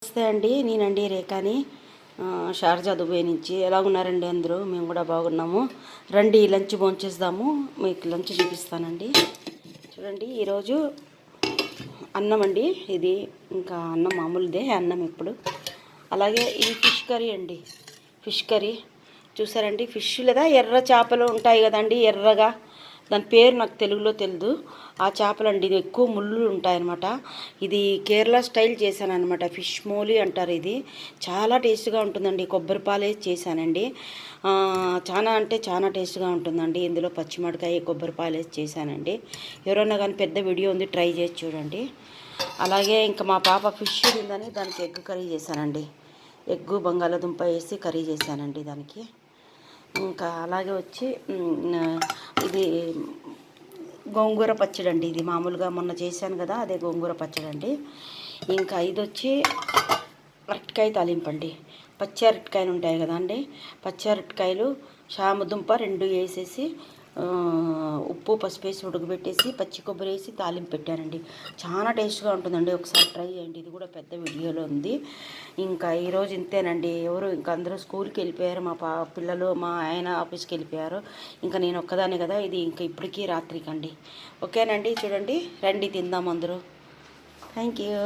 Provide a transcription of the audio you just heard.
నమస్తే అండి, నేనండి రేఖాని షార్జా దుబాయ్ నుంచి. ఎలా ఉన్నారండి అందరూ? మేము కూడా బాగున్నాము. రండి లంచ్ భోంచేద్దాము. మీకు లంచ్ చూపిస్తానండి. చూడండి, ఈరోజు అన్నం అండి. ఇది ఇంకా అన్నం మామూలుదే అన్నం ఇప్పుడు. అలాగే ఇది ఫిష్ కర్రీ అండి. ఫిష్ కర్రీ చూసారండి. ఫిష్ లేదా ఎర్ర చేపలు ఉంటాయి కదండి, ఎర్రగా. దాని పేరు నాకు తెలుగులో తెలియదు. ఆ చేపలండి, ఇది ఎక్కువ ముళ్ళు ఉంటాయన్నమాట. ఇది కేరళ స్టైల్ చేశాను అనమాట. ఫిష్ మోలీ అంటారు. ఇది చాలా టేస్ట్గా ఉంటుందండి. కొబ్బరి పాలే చేశానండి. చాలా అంటే చాలా టేస్ట్గా ఉంటుందండి. ఇందులో పచ్చిమిరపకాయ కొబ్బరి పాలేసి చేశానండి. ఎవరన్నా కానీ పెద్ద వీడియో ఉంది, ట్రై చేసి చూడండి. అలాగే ఇంకా మా పాప ఫిష్ తిందని దానికి ఎగ్ కర్రీ చేశానండి. ఎగ్గు బంగాళాదుంప వేసి కర్రీ చేశానండి దానికి. ఇంకా అలాగే వచ్చి ఇది గోంగూర పచ్చడి అండి. ఇది మామూలుగా మొన్న చేశాను కదా, అదే గోంగూర పచ్చడి అండి. ఇంకా ఇది వచ్చి అరటికాయ తాలింపండి. పచ్చి అరటికాయలు ఉంటాయి కదా అండి, పచ్చి అరటికాయలు చామదుంప 2 వేసేసి ఉప్పు పసుపు వేసి ఉడకబెట్టేసి పచ్చి కొబ్బరి వేసి తాలింపు పెట్టానండి. చాలా టేస్ట్గా ఉంటుందండి. ఒకసారి ట్రై చేయండి. ఇది కూడా పెద్ద వీడియోలో ఉంది. ఇంకా ఈరోజు ఇంతేనండి. ఎవరు ఇంకా అందరూ స్కూల్కి వెళ్ళిపోయారు. మా పిల్లలు, మా ఆయన ఆఫీస్కి వెళ్ళిపోయారు. ఇంకా నేను ఒక్కదాన్ని కదా. ఇది ఇంకా ఇప్పటికీ రాత్రికండి. ఓకేనండి. చూడండి, రండి తిందాం అందరూ. Thank you.